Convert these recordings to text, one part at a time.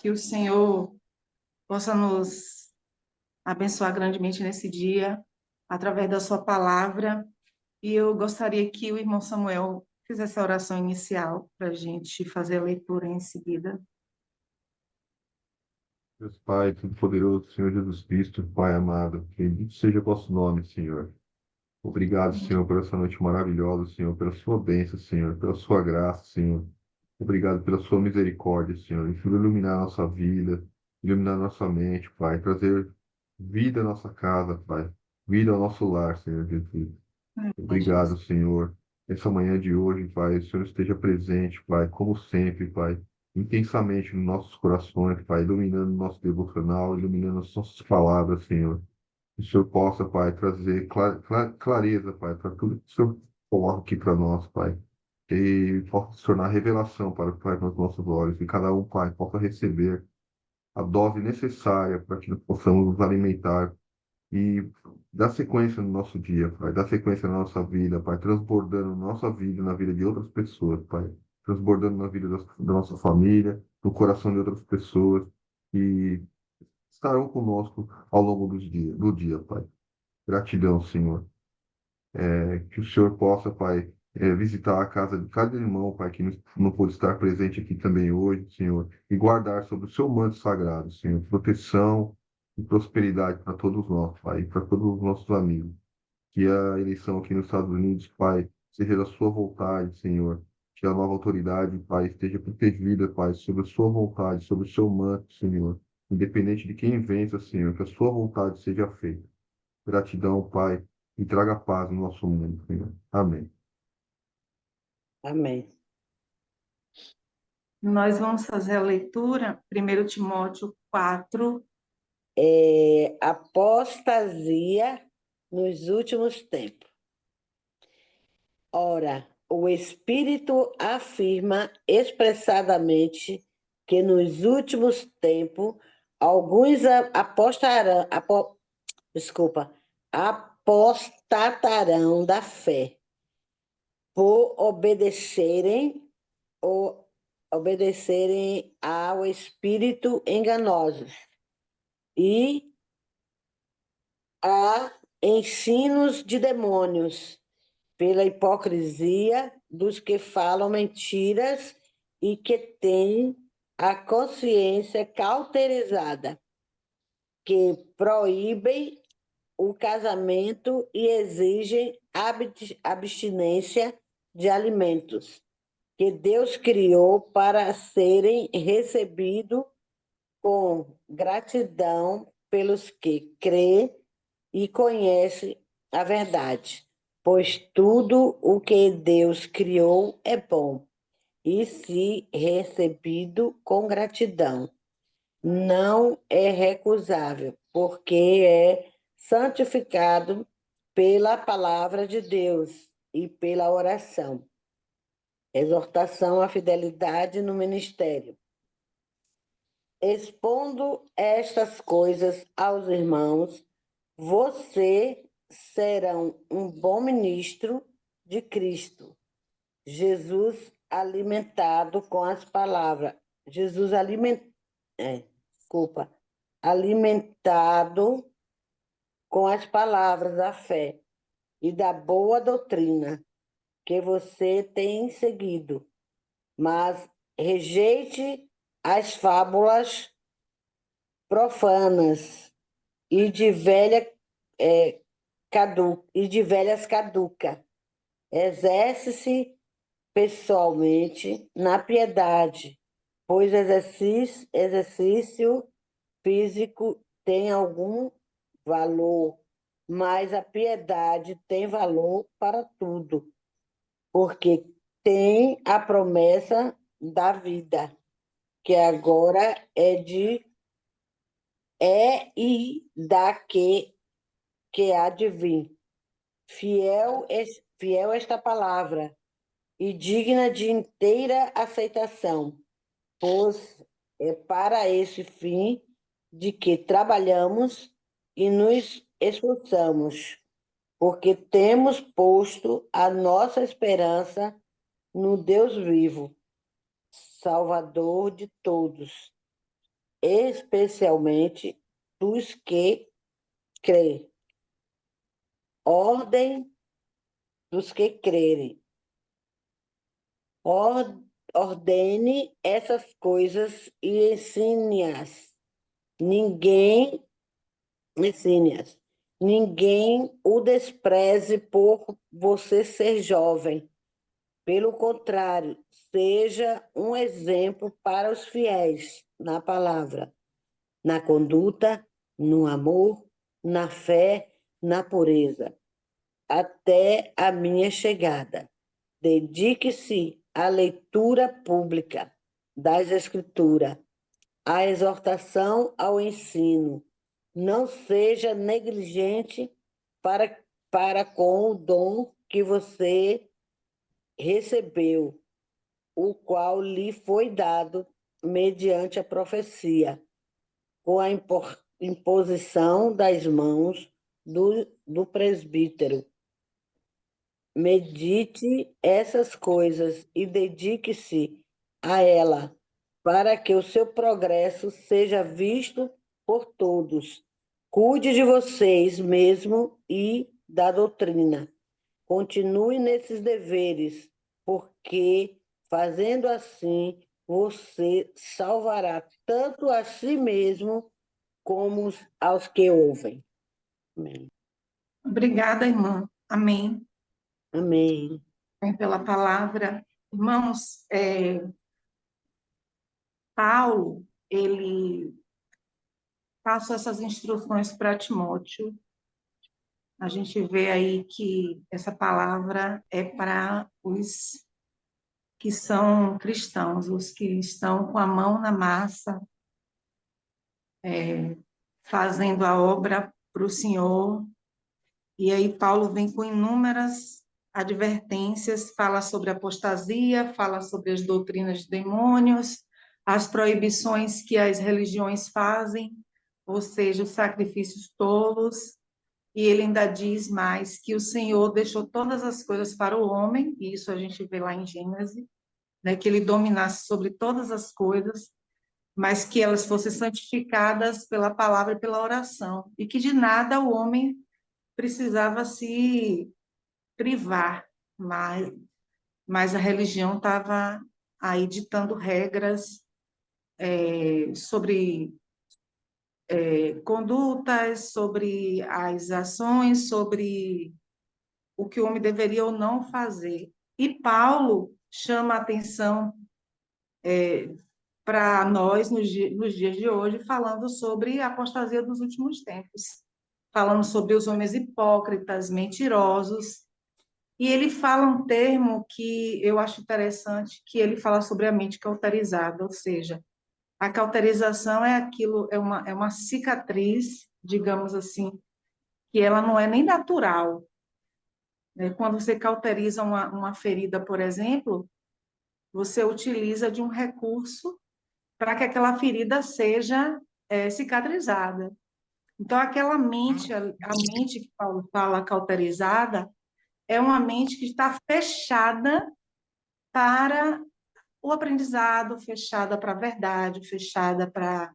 Que o Senhor possa nos abençoar grandemente nesse dia, através da sua palavra. E eu gostaria que o irmão Samuel fizesse a oração inicial para a gente fazer a leitura em seguida. Deus Pai, Todo-Poderoso, Senhor Jesus Cristo, Pai amado, bendito seja o vosso nome, Senhor. Obrigado, Senhor, por essa noite maravilhosa, Senhor, pela sua bênção, Senhor, pela sua graça, Senhor. Obrigado pela sua misericórdia, Senhor, e por iluminar a nossa vida, iluminar a nossa mente, Pai, trazer vida à nossa casa, Pai, vida ao nosso lar, Senhor Jesus. Amém, Obrigado, Jesus. Senhor. Essa manhã de hoje, Pai, o Senhor esteja presente, Pai, como sempre, Pai, intensamente nos nossos corações, Pai, iluminando o nosso devocional, iluminando as nossas palavras, Senhor. Que o Senhor possa, Pai, trazer clareza, Pai, para tudo que o Senhor coloca aqui para nós, Pai. Que possa se tornar revelação para o Pai nos nossos olhos, e cada um, Pai, possa receber a dose necessária para que nós possamos nos alimentar e dar sequência no nosso dia, Pai, dar sequência na nossa vida, Pai, transbordando nossa vida na vida de outras pessoas, Pai, transbordando na vida da nossa família, no coração de outras pessoas que estarão conosco ao longo do dia, Pai. Gratidão, Senhor. Que o Senhor possa, Pai, visitar a casa de cada irmão, Pai, que não pôde estar presente aqui também hoje, Senhor, e guardar sobre o seu manto sagrado, Senhor, proteção e prosperidade para todos nós, Pai, e para todos os nossos amigos. Que a eleição aqui nos Estados Unidos, Pai, seja da sua vontade, Senhor. Que a nova autoridade, Pai, esteja protegida, Pai, sobre a sua vontade, sobre o seu manto, Senhor. Independente de quem vença, Senhor, que a sua vontade seja feita. Gratidão, Pai, e traga paz no nosso mundo, Senhor. Amém. Amém. Nós vamos fazer a leitura, 1 Timóteo 4. Apostasia nos últimos tempos. Ora, o Espírito afirma expressadamente que nos últimos tempos alguns apostatarão da fé por obedecerem ao espírito enganosos e a ensinos de demônios, pela hipocrisia dos que falam mentiras e que têm a consciência cauterizada, que proíbem o casamento e exigem abstinência de alimentos que Deus criou para serem recebidos com gratidão pelos que crê e conhece a verdade, pois tudo o que Deus criou é bom e, se recebido com gratidão, não é recusável, porque é santificado pela palavra de Deus e pela oração. Exortação à fidelidade no ministério. Expondo estas coisas aos irmãos, você será um bom ministro de Cristo. Jesus alimentado com as palavras. Alimentado com as palavras da fé e da boa doutrina que você tem seguido, mas rejeite as fábulas profanas e de velhas caduca. Exerce-se pessoalmente na piedade, pois exercício físico tem algum valor, mas a piedade tem valor para tudo, porque tem a promessa da vida, que agora e da que há de vir. Fiel esta palavra e digna de inteira aceitação, pois é para esse fim de que trabalhamos e nos esforçamos, porque temos posto a nossa esperança no Deus vivo, Salvador de todos, especialmente dos que crê. Ordem dos que crerem. Ordene essas coisas e ensine-as. Ensine-as. Ninguém o despreze por você ser jovem. Pelo contrário, seja um exemplo para os fiéis na palavra, na conduta, no amor, na fé, na pureza, até a minha chegada. Dedique-se à leitura pública das Escrituras, à exortação ao ensino. Não seja negligente para com o dom que você recebeu, o qual lhe foi dado mediante a profecia, com a imposição das mãos do presbítero. Medite essas coisas e dedique-se a ela, para que o seu progresso seja visto por todos. Cuide de vocês mesmo e da doutrina. Continue nesses deveres, porque, fazendo assim, você salvará tanto a si mesmo como aos que ouvem. Amém. Obrigada, irmã. Amém. Amém. Amém pela palavra. Irmãos, Paulo, ele passou essas instruções para Timóteo. A gente vê aí que essa palavra é para os que são cristãos, os que estão com a mão na massa, fazendo a obra para o Senhor. E aí Paulo vem com inúmeras advertências, fala sobre apostasia, fala sobre as doutrinas de demônios, as proibições que as religiões fazem, ou seja, os sacrifícios tolos. E ele ainda diz mais que o Senhor deixou todas as coisas para o homem, e isso a gente vê lá em Gênesis, né, que ele dominasse sobre todas as coisas, mas que elas fossem santificadas pela palavra e pela oração, e que de nada o homem precisava se privar, mas a religião estava aí ditando regras sobre condutas, sobre as ações, sobre o que o homem deveria ou não fazer. E Paulo chama a atenção para nós nos dias de hoje, falando sobre a apostasia dos últimos tempos, falando sobre os homens hipócritas, mentirosos. E ele fala um termo que eu acho interessante, que ele fala sobre a mente cauterizada, ou seja, a cauterização é aquilo, é uma cicatriz, digamos assim, que ela não é nem natural, né? Quando você cauteriza uma ferida, por exemplo, você utiliza de um recurso para que aquela ferida seja cicatrizada. Então, aquela mente, a mente que Paulo fala cauterizada, é uma mente que está fechada para o aprendizado, fechada para a verdade, fechada para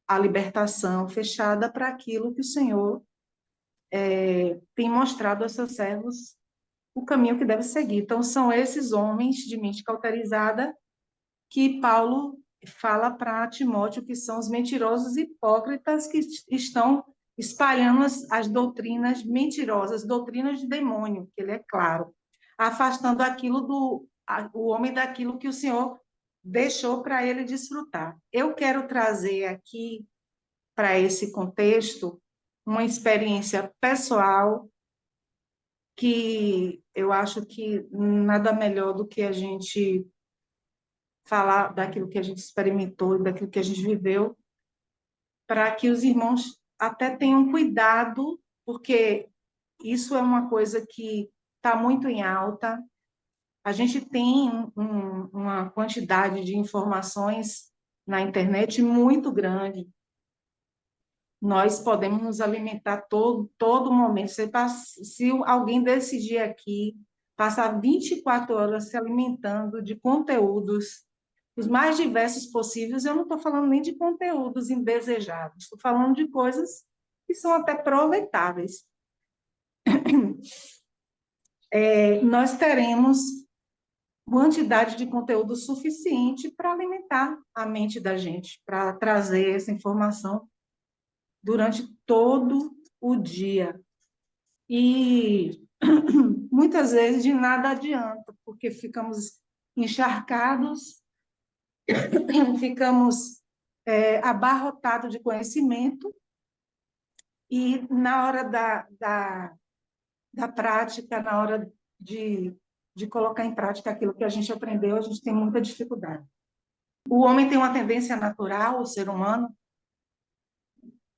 a libertação, fechada para aquilo que o Senhor tem mostrado aos seus servos o caminho que deve seguir. Então, são esses homens de mente cauterizada que Paulo fala para Timóteo, que são os mentirosos hipócritas que estão espalhando as doutrinas mentirosas, doutrinas de demônio, que ele é claro, afastando o homem daquilo que o Senhor deixou para ele desfrutar. Eu quero trazer aqui, para esse contexto, uma experiência pessoal que eu acho que nada melhor do que a gente falar daquilo que a gente experimentou, daquilo que a gente viveu, para que os irmãos até tenham cuidado, porque isso é uma coisa que está muito em alta. A gente tem uma quantidade de informações na internet muito grande. Nós podemos nos alimentar todo momento. Se alguém decidir aqui passar 24 horas se alimentando de conteúdos os mais diversos possíveis. Eu não estou falando nem de conteúdos indesejados, estou falando de coisas que são até aproveitáveis. Nós teremos quantidade de conteúdo suficiente para alimentar a mente da gente, para trazer essa informação durante todo o dia. E muitas vezes de nada adianta, porque ficamos encharcados, ficamos abarrotados de conhecimento, e na hora da prática, na hora de colocar em prática aquilo que a gente aprendeu, a gente tem muita dificuldade. O homem tem uma tendência natural, o ser humano,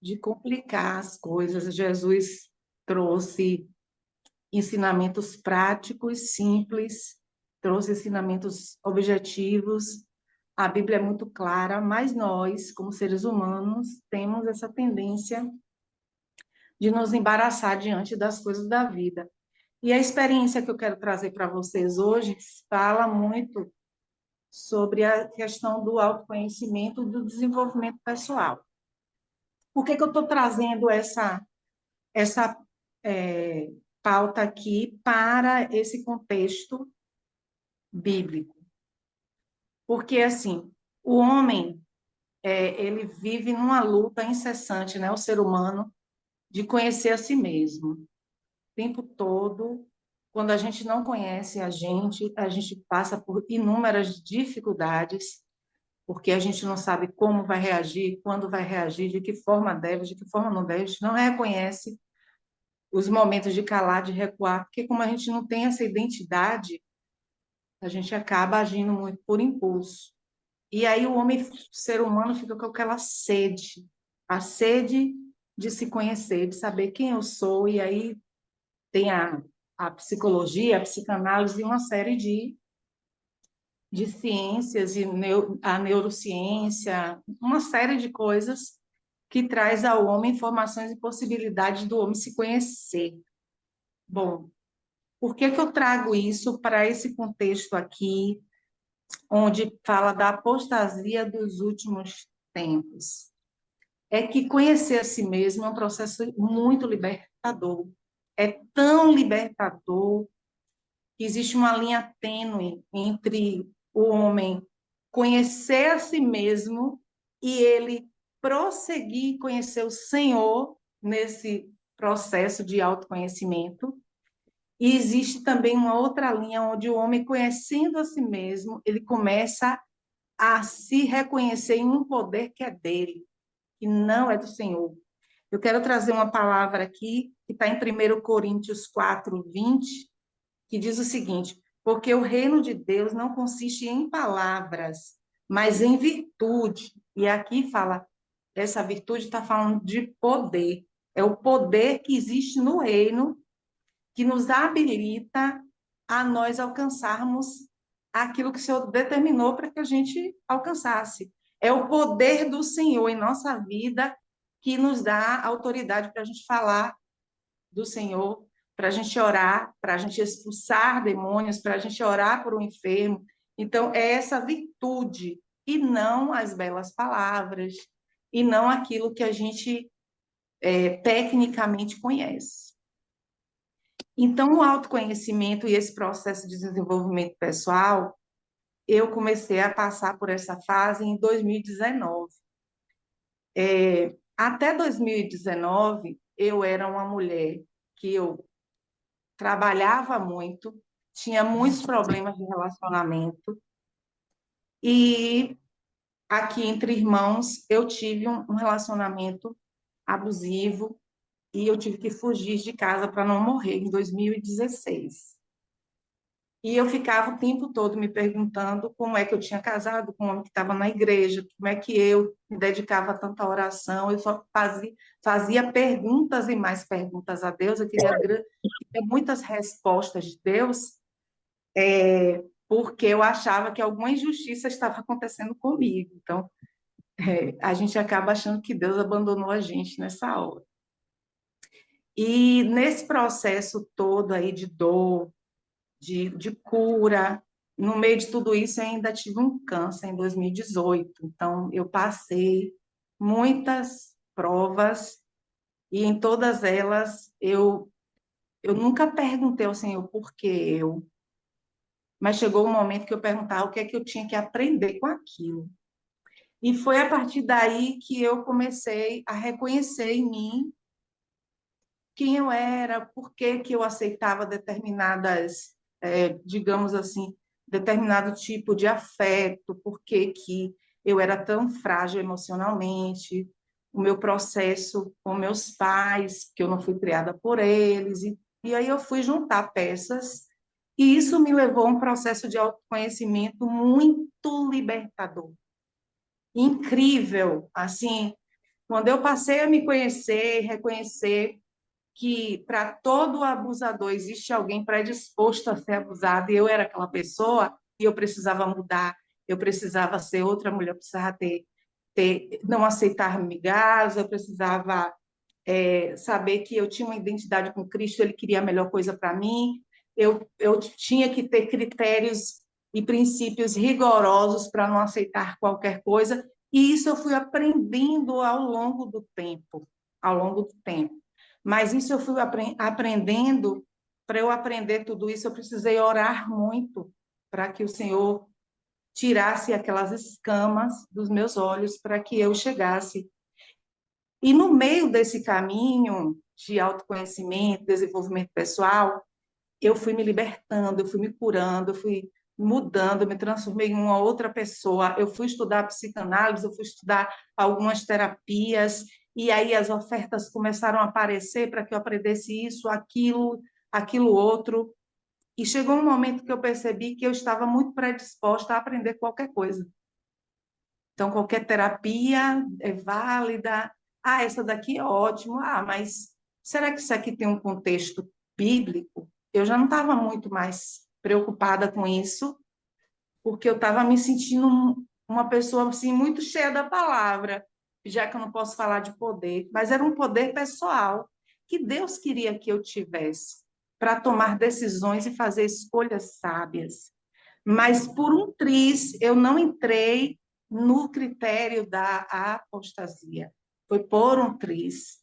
de complicar as coisas. Jesus trouxe ensinamentos práticos, simples, trouxe ensinamentos objetivos. A Bíblia é muito clara, mas nós, como seres humanos, temos essa tendência de nos embaraçar diante das coisas da vida. E a experiência que eu quero trazer para vocês hoje fala muito sobre a questão do autoconhecimento e do desenvolvimento pessoal. Por que eu estou trazendo essa pauta aqui para esse contexto bíblico? Porque, assim, o homem, ele vive numa luta incessante, né, o ser humano, de conhecer a si mesmo. O tempo todo, quando a gente não conhece a gente passa por inúmeras dificuldades, porque a gente não sabe como vai reagir, quando vai reagir, de que forma deve, de que forma não deve, a gente não reconhece os momentos de calar, de recuar, porque como a gente não tem essa identidade, a gente acaba agindo muito por impulso. E aí o homem, o ser humano, fica com aquela sede, a sede de se conhecer, de saber quem eu sou, e aí tem a psicologia, a psicanálise e uma série de ciências, e a neurociência, uma série de coisas que traz ao homem informações e possibilidades do homem se conhecer. Bom, por que eu trago isso para esse contexto aqui, onde fala da apostasia dos últimos tempos? É que conhecer a si mesmo é um processo muito libertador. É tão libertador que existe uma linha tênue entre o homem conhecer a si mesmo e ele prosseguir conhecer o Senhor nesse processo de autoconhecimento. E existe também uma outra linha onde o homem, conhecendo a si mesmo, ele começa a se reconhecer em um poder que é dele, que não é do Senhor. Eu quero trazer uma palavra aqui, que está em 1 Coríntios 4:20, que diz o seguinte: porque o reino de Deus não consiste em palavras, mas em virtude. E aqui fala, essa virtude está falando de poder. É o poder que existe no reino que nos habilita a nós alcançarmos aquilo que o Senhor determinou para que a gente alcançasse. É o poder do Senhor em nossa vida que nos dá autoridade para a gente falar do Senhor, para a gente orar, para a gente expulsar demônios, para a gente orar por um enfermo. Então, é essa virtude, e não as belas palavras, e não aquilo que a gente tecnicamente conhece. Então, o autoconhecimento e esse processo de desenvolvimento pessoal, eu comecei a passar por essa fase em 2019. Até 2019, eu era uma mulher que eu trabalhava muito, tinha muitos problemas de relacionamento, e aqui entre irmãos eu tive um relacionamento abusivo, e eu tive que fugir de casa para não morrer em 2016. E eu ficava o tempo todo me perguntando como é que eu tinha casado com um homem que estava na igreja, como é que eu me dedicava a tanta oração, eu só fazia perguntas e mais perguntas a Deus, eu queria muitas respostas de Deus, porque eu achava que alguma injustiça estava acontecendo comigo. Então, a gente acaba achando que Deus abandonou a gente nessa hora. E nesse processo todo aí de dor, de cura, no meio de tudo isso, eu ainda tive um câncer em 2018. Então, eu passei muitas provas e em todas elas eu nunca perguntei ao Senhor por que eu, mas chegou um momento que eu perguntava o que é que eu tinha que aprender com aquilo. E foi a partir daí que eu comecei a reconhecer em mim quem eu era, por que que eu aceitava determinadas, digamos assim, determinado tipo de afeto, por que que eu era tão frágil emocionalmente, o meu processo com meus pais, que eu não fui criada por eles, e aí eu fui juntar peças, e isso me levou a um processo de autoconhecimento muito libertador, incrível, assim, quando eu passei a me conhecer, reconhecer que para todo abusador existe alguém predisposto a ser abusado, e eu era aquela pessoa, e eu precisava mudar, eu precisava ser outra mulher, eu precisava não aceitar migalhas, eu precisava saber que eu tinha uma identidade com Cristo, Ele queria a melhor coisa para mim, eu tinha que ter critérios e princípios rigorosos para não aceitar qualquer coisa, e isso eu fui aprendendo ao longo do tempo. Mas isso eu fui aprendendo, para eu aprender tudo isso, eu precisei orar muito para que o Senhor tirasse aquelas escamas dos meus olhos, para que eu chegasse. E no meio desse caminho de autoconhecimento, desenvolvimento pessoal, eu fui me libertando, eu fui me curando, eu fui mudando, eu me transformei em uma outra pessoa. Eu fui estudar psicanálise, eu fui estudar algumas terapias, e aí as ofertas começaram a aparecer para que eu aprendesse isso, aquilo, aquilo outro. E chegou um momento que eu percebi que eu estava muito predisposta a aprender qualquer coisa. Então, qualquer terapia é válida. Ah, essa daqui é ótima. Ah, mas será que isso aqui tem um contexto bíblico? Eu já não estava muito mais preocupada com isso, porque eu estava me sentindo uma pessoa assim, muito cheia da palavra, já que eu não posso falar de poder, mas era um poder pessoal que Deus queria que eu tivesse para tomar decisões e fazer escolhas sábias. Mas por um triz, eu não entrei no critério da apostasia. Foi por um triz.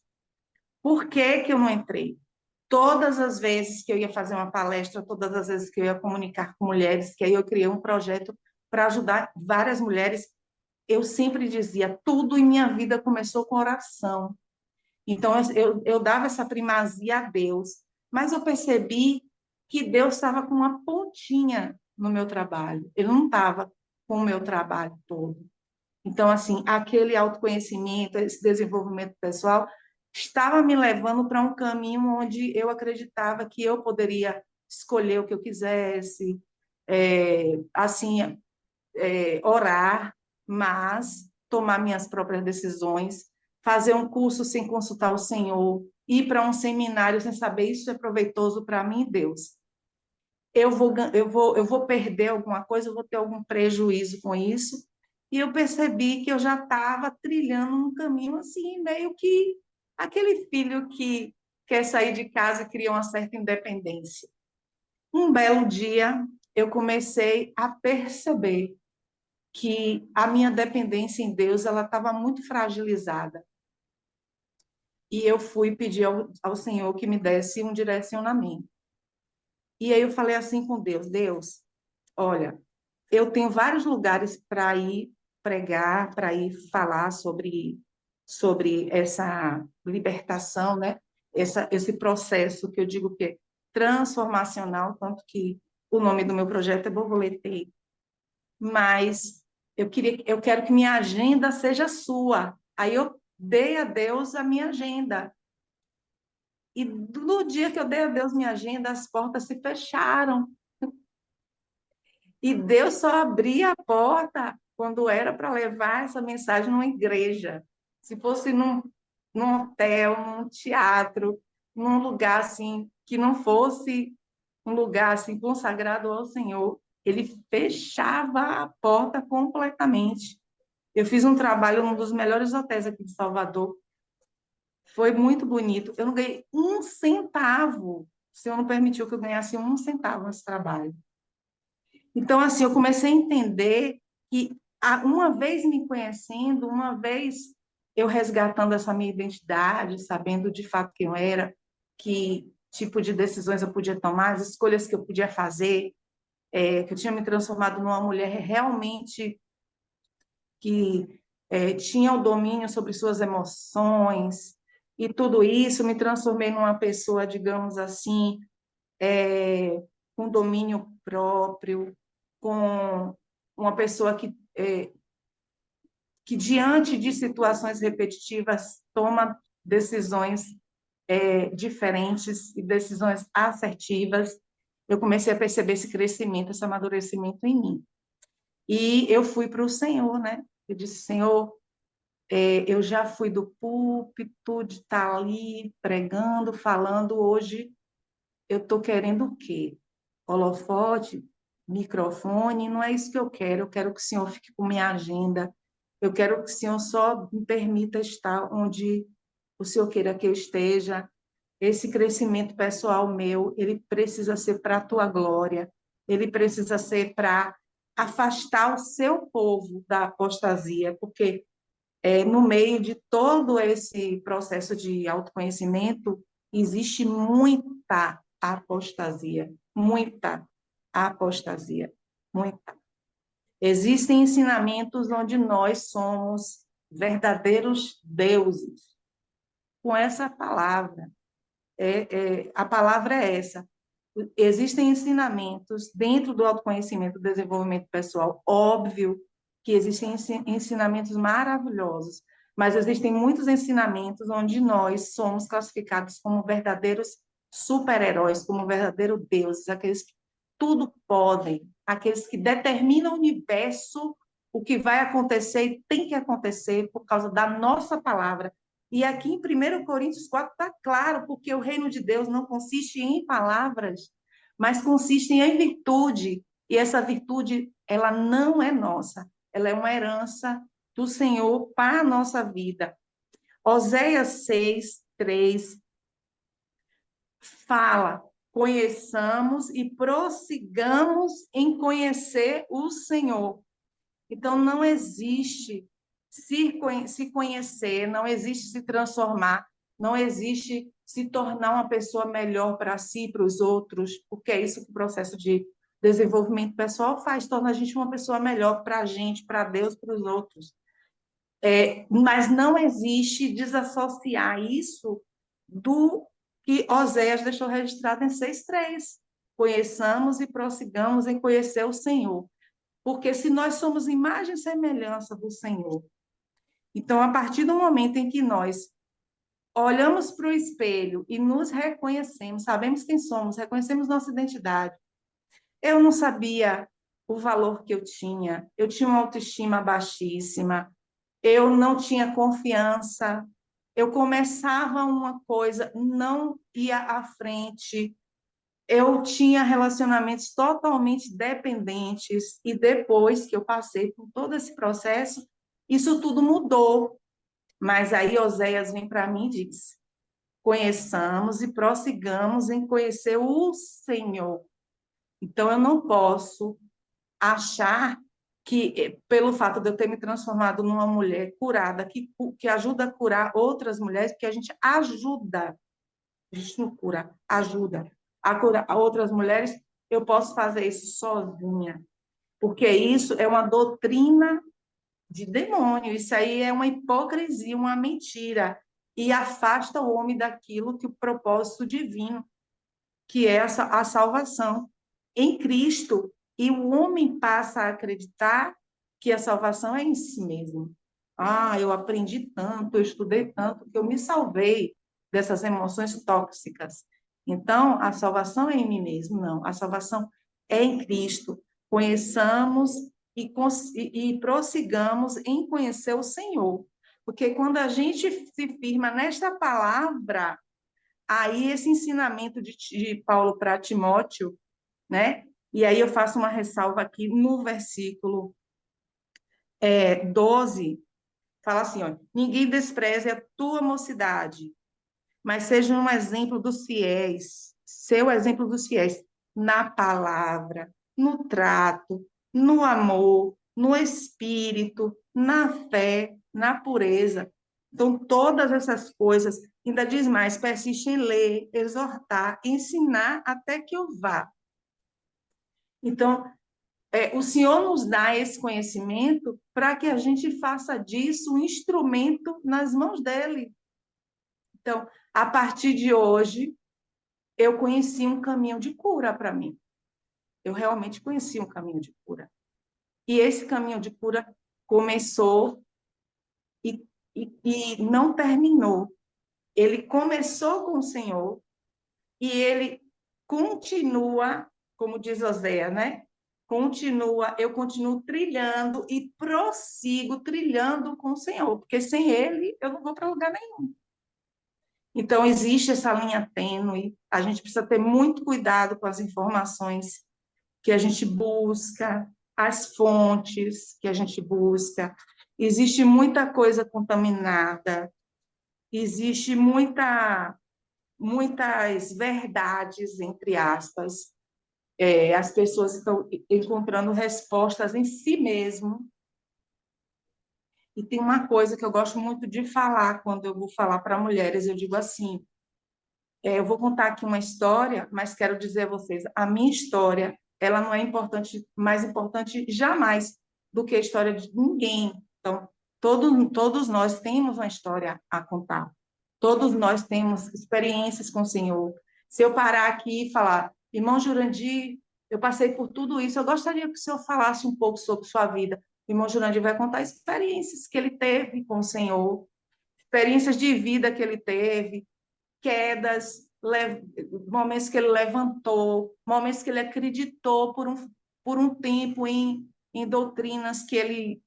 Por que que eu não entrei? Todas as vezes que eu ia fazer uma palestra, todas as vezes que eu ia comunicar com mulheres, que aí eu criei um projeto para ajudar várias mulheres, eu sempre dizia, tudo em minha vida começou com oração. Então, eu dava essa primazia a Deus, mas eu percebi que Deus estava com uma pontinha no meu trabalho, ele não estava com o meu trabalho todo. Então, assim, aquele autoconhecimento, esse desenvolvimento pessoal, estava me levando para um caminho onde eu acreditava que eu poderia escolher o que eu quisesse, assim, orar, mas tomar minhas próprias decisões, fazer um curso sem consultar o Senhor, ir para um seminário sem saber isso é proveitoso para mim e Deus. Eu vou perder alguma coisa, eu vou ter algum prejuízo com isso. E eu percebi que eu já estava trilhando um caminho assim, meio que aquele filho que quer sair de casa e cria uma certa independência. Um belo dia, eu comecei a perceber que a minha dependência em Deus ela estava muito fragilizada. E eu fui pedir ao Senhor que me desse um direcionamento. E aí eu falei assim com Deus, Deus, olha, eu tenho vários lugares para ir pregar, para ir falar sobre essa libertação, né? Esse processo que eu digo que é transformacional, tanto que o nome do meu projeto é Borboleteio. Mas eu quero que minha agenda seja sua. Aí eu dei a Deus a minha agenda. E no dia que eu dei a Deus minha agenda, as portas se fecharam. E Deus só abria a porta quando era para levar essa mensagem numa igreja. Se fosse num hotel, num teatro, num lugar assim que não fosse um lugar assim consagrado ao Senhor, ele fechava a porta completamente. Eu fiz um trabalho num dos melhores hotéis aqui de Salvador. Foi muito bonito. Eu não ganhei um centavo. O Senhor não permitiu que eu ganhasse um centavo nesse trabalho. Então, assim, eu comecei a entender que, uma vez me conhecendo, uma vez eu resgatando essa minha identidade, sabendo de fato quem eu era, que tipo de decisões eu podia tomar, as escolhas que eu podia fazer, que eu tinha me transformado numa mulher realmente que tinha o domínio sobre suas emoções, e tudo isso me transformei numa pessoa, digamos assim, com domínio próprio, com uma pessoa que diante de situações repetitivas, toma decisões diferentes e decisões assertivas. Eu comecei a perceber esse crescimento, esse amadurecimento em mim. E eu fui para o Senhor, né? Eu disse, Senhor, eu já fui do púlpito, de estar ali pregando, falando, hoje eu estou querendo o quê? Holofote, microfone, não é isso que eu quero que o Senhor fique com minha agenda, eu quero que o Senhor só me permita estar onde o Senhor queira que eu esteja. Esse crescimento pessoal meu, ele precisa ser para a tua glória, ele precisa ser para afastar o seu povo da apostasia, porque no meio de todo esse processo de autoconhecimento, existe muita apostasia, muita apostasia, muita. Existem ensinamentos onde nós somos verdadeiros deuses, com essa palavra. A palavra é essa. Existem ensinamentos dentro do autoconhecimento, do desenvolvimento pessoal, óbvio que existem ensinamentos maravilhosos, mas existem muitos ensinamentos onde nós somos classificados como verdadeiros super-heróis, como verdadeiros deuses, aqueles que tudo podem, aqueles que determinam o universo, o que vai acontecer e tem que acontecer por causa da nossa palavra. E aqui em 1 Coríntios 4 está claro, porque o reino de Deus não consiste em palavras, mas consiste em virtude. E essa virtude, ela não é nossa, ela é uma herança do Senhor para a nossa vida. Oséias 6:3 fala: conheçamos e prossigamos em conhecer o Senhor. Então, não existe se conhecer, não existe se transformar, não existe se tornar uma pessoa melhor para si e para os outros, porque é isso que o processo de desenvolvimento pessoal faz, torna a gente uma pessoa melhor para a gente, para Deus, para os outros. Mas não existe desassociar isso do que Oséias deixou registrado em 6:3. Conheçamos e prossigamos em conhecer o Senhor. Porque se nós somos imagem e semelhança do Senhor, então, a partir do momento em que nós olhamos para o espelho e nos reconhecemos, sabemos quem somos, reconhecemos nossa identidade. Eu não sabia o valor que eu tinha uma autoestima baixíssima, eu não tinha confiança, eu começava uma coisa, não ia à frente, eu tinha relacionamentos totalmente dependentes, e depois que eu passei por todo esse processo, isso tudo mudou. Mas aí Oséias vem para mim e diz: conheçamos e prossigamos em conhecer o Senhor. Então, eu não posso achar que, pelo fato de eu ter me transformado numa mulher curada, que ajuda a curar outras mulheres, porque a gente não cura, ajuda a curar outras mulheres, eu posso fazer isso sozinha, porque isso é uma doutrina de demônio, isso aí é uma hipocrisia, uma mentira, e afasta o homem daquilo que o propósito divino, que é a salvação em Cristo, e o homem passa a acreditar que a salvação é em si mesmo. Ah, eu aprendi tanto, eu estudei tanto, que eu me salvei dessas emoções tóxicas. Então, a salvação é em mim mesmo? Não, a salvação é em Cristo. Conheçamos e prossigamos em conhecer o Senhor. Porque quando a gente se firma nesta palavra, aí esse ensinamento de Paulo para Timóteo, né? E aí eu faço uma ressalva aqui no versículo 12, fala assim, ó, ninguém despreze a tua mocidade, mas seja um exemplo dos fiéis, seu exemplo dos fiéis, na palavra, no trato, no amor, no espírito, na fé, na pureza. Então, todas essas coisas, ainda diz mais, persiste em ler, exortar, ensinar até que eu vá. Então, o Senhor nos dá esse conhecimento para que a gente faça disso um instrumento nas mãos dele. Então, a partir de hoje, eu conheci um caminho de cura para mim. Eu realmente conheci um caminho de cura. E esse caminho de cura começou e, e não terminou. Ele começou com o Senhor e ele continua, como diz Oséias, né? Eu continuo trilhando e prossigo trilhando com o Senhor, porque sem ele eu não vou para lugar nenhum. Então, existe essa linha tênue, a gente precisa ter muito cuidado com as informações que a gente busca, as fontes que a gente busca. Existe muita coisa contaminada, existe muitas verdades, entre aspas. As pessoas estão encontrando respostas em si mesmo. E tem uma coisa que eu gosto muito de falar quando eu vou falar para mulheres, eu digo assim, eu vou contar aqui uma história, mas quero dizer a vocês, a minha história, ela não é importante, mais importante jamais do que a história de ninguém. Então, todos nós temos uma história a contar. Todos nós temos experiências com o Senhor. Se eu parar aqui e falar, irmão Jurandir, eu passei por tudo isso, eu gostaria que o senhor falasse um pouco sobre sua vida. O irmão Jurandir vai contar experiências que ele teve com o Senhor, experiências de vida que ele teve, quedas, momentos que ele levantou, momentos que ele acreditou por um tempo em doutrinas que ele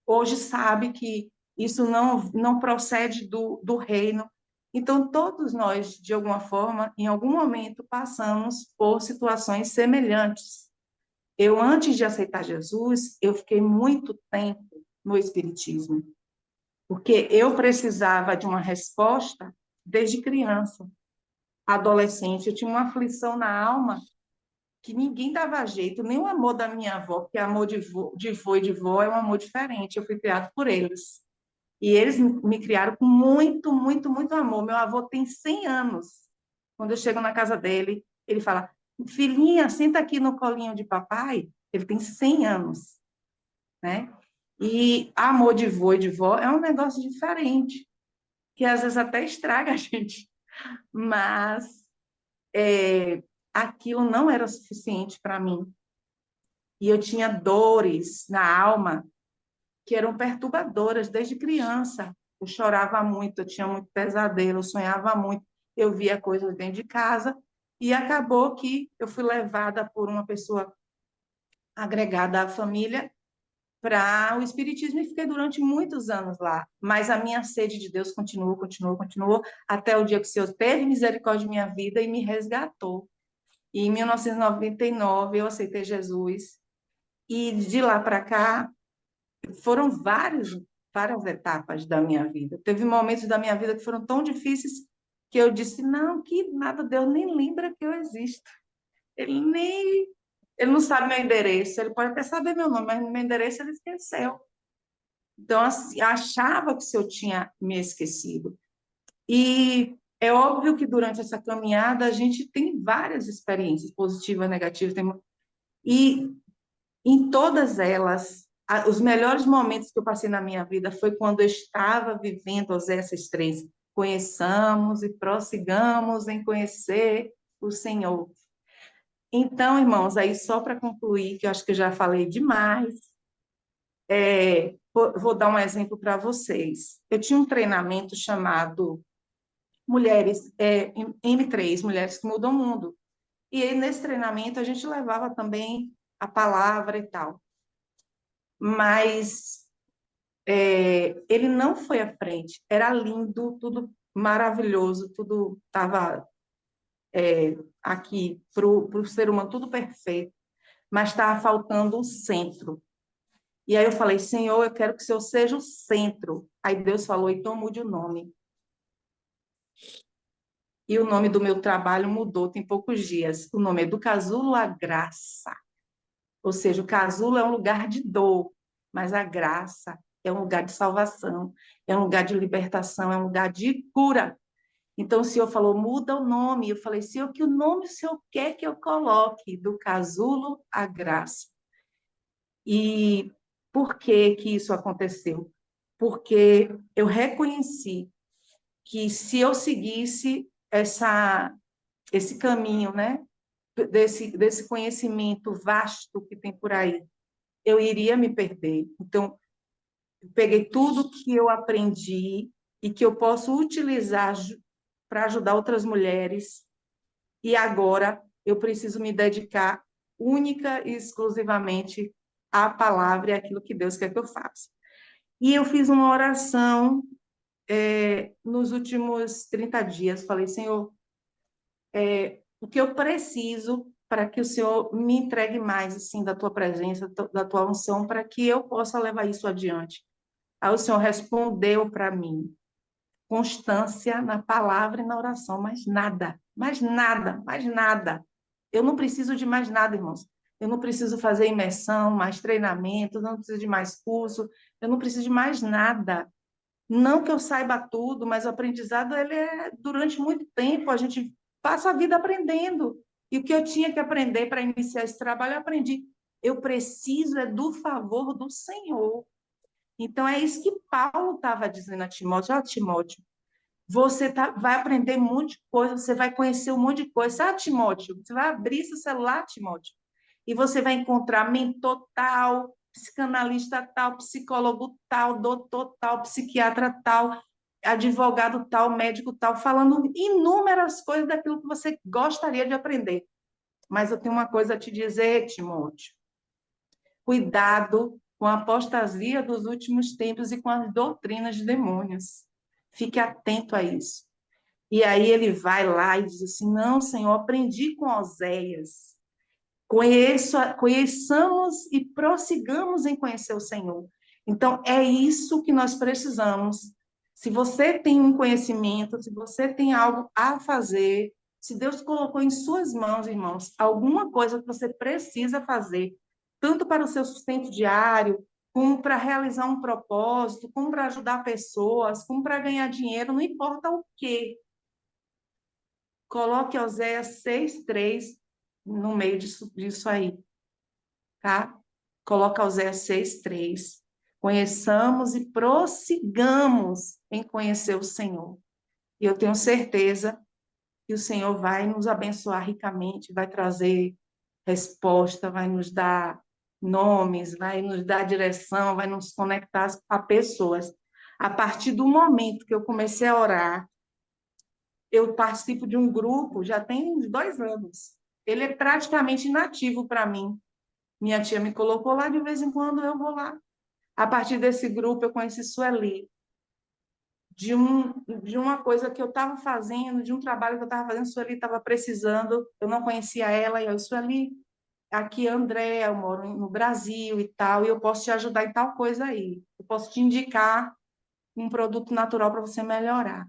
hoje sabe que isso não procede do reino. Então, todos nós, de alguma forma, em algum momento, passamos por situações semelhantes. Eu, antes de aceitar Jesus, eu fiquei muito tempo no Espiritismo, porque eu precisava de uma resposta desde criança, adolescente. Eu tinha uma aflição na alma que ninguém dava jeito, nem o amor da minha avó, porque amor de vô e de vó é um amor diferente. Eu fui criado por eles. E eles me criaram com muito, muito, muito amor. Meu avô tem 100 anos. Quando eu chego na casa dele, ele fala, filhinha, senta aqui no colinho de papai. Ele tem 100 anos, né? E amor de vô e de vó é um negócio diferente, que às vezes até estraga a gente. Mas aquilo não era suficiente para mim. E eu tinha dores na alma que eram perturbadoras desde criança. Eu chorava muito, eu tinha muito pesadelo, eu sonhava muito, eu via coisas dentro de casa, e acabou que eu fui levada por uma pessoa agregada à família para o Espiritismo e fiquei durante muitos anos lá. Mas a minha sede de Deus continuou, continuou, continuou, até o dia que o Senhor teve misericórdia de minha vida e me resgatou. E em 1999 eu aceitei Jesus, e de lá para cá foram várias etapas da minha vida. Teve momentos da minha vida que foram tão difíceis que eu disse, não, que nada, Deus nem lembra que eu existo. Nem, ele não sabe meu endereço, ele pode até saber meu nome, mas meu endereço ele esqueceu. Então, assim, achava que o Senhor tinha me esquecido. E é óbvio que durante essa caminhada a gente tem várias experiências positivas, negativas, e em todas elas, os melhores momentos que eu passei na minha vida foi quando eu estava vivendo essas três. Conheçamos e prossigamos em conhecer o Senhor. Então, irmãos, aí só para concluir, que eu acho que eu já falei demais, vou dar um exemplo para vocês. Eu tinha um treinamento chamado Mulheres, M3, Mulheres que Mudam o Mundo. E aí, nesse treinamento, a gente levava também a palavra e tal. Mas ele não foi à frente. Era lindo, tudo maravilhoso, tudo estava aqui para o ser humano, tudo perfeito, mas estava faltando o centro. E aí eu falei, Senhor, eu quero que o Senhor seja o centro. Aí Deus falou, então mude o nome. E o nome do meu trabalho mudou tem poucos dias. O nome é do Casulo à Graça. Ou seja, o casulo é um lugar de dor, mas a graça é um lugar de salvação, é um lugar de libertação, é um lugar de cura. Então o Senhor falou, muda o nome. Eu falei, Senhor, que o nome o Senhor quer que eu coloque? Do casulo à graça. E por que que isso aconteceu? Porque eu reconheci que se eu seguisse esse caminho, né, desse conhecimento vasto que tem por aí, eu iria me perder. Então, eu peguei tudo que eu aprendi e que eu posso utilizar para ajudar outras mulheres, e agora eu preciso me dedicar única e exclusivamente à palavra e àquilo que Deus quer que eu faça. E eu fiz uma oração nos últimos 30 dias. Falei, Senhor, o que eu preciso para que o Senhor me entregue mais assim da tua presença, da tua unção, para que eu possa levar isso adiante. Aí o Senhor respondeu para mim: constância na palavra e na oração, mais nada, mais nada, mais nada. Eu não preciso de mais nada, irmãos. Eu não preciso fazer imersão, mais treinamento, não preciso de mais curso, eu não preciso de mais nada. Não que eu saiba tudo, mas o aprendizado ele é durante muito tempo, a gente passa a vida aprendendo. E o que eu tinha que aprender para iniciar esse trabalho, eu aprendi. Eu preciso é do favor do Senhor. Então, é isso que Paulo estava dizendo a Timóteo. Ó, Timóteo, vai aprender um monte de coisa, você vai conhecer um monte de coisa. Sabe, Timóteo? Você vai abrir seu celular, Timóteo, e você vai encontrar mentor tal, psicanalista tal, psicólogo tal, doutor tal, psiquiatra tal, advogado tal, médico tal, falando inúmeras coisas daquilo que você gostaria de aprender. Mas eu tenho uma coisa a te dizer, Timóteo. Cuidado com a apostasia dos últimos tempos e com as doutrinas de demônios. Fique atento a isso. E aí ele vai lá e diz assim: não, Senhor, aprendi com Oséias. Conheçamos e prossigamos em conhecer o Senhor. Então, é isso que nós precisamos. Se você tem um conhecimento, se você tem algo a fazer, se Deus colocou em suas mãos, irmãos, alguma coisa que você precisa fazer, tanto para o seu sustento diário, como para realizar um propósito, como para ajudar pessoas, como para ganhar dinheiro, não importa o quê. Coloque Oséias 6:3 no meio disso aí, tá? Coloca Oséias 6:3. Conheçamos e prossigamos em conhecer o Senhor. E eu tenho certeza que o Senhor vai nos abençoar ricamente, vai trazer resposta, vai nos dar nomes, vai nos dar direção, vai nos conectar a pessoas. A partir do momento que eu comecei a orar, eu participo de um grupo já tem uns 2 anos. Ele é praticamente inativo para mim. Minha tia me colocou lá, de vez em quando eu vou lá. A partir desse grupo, eu conheci Sueli, de uma coisa que eu estava fazendo, de um trabalho que eu estava fazendo, Sueli estava precisando, eu não conhecia ela, e eu, Sueli, aqui é André, eu moro no Brasil e tal, e eu posso te ajudar em tal coisa aí. Eu posso te indicar um produto natural para você melhorar.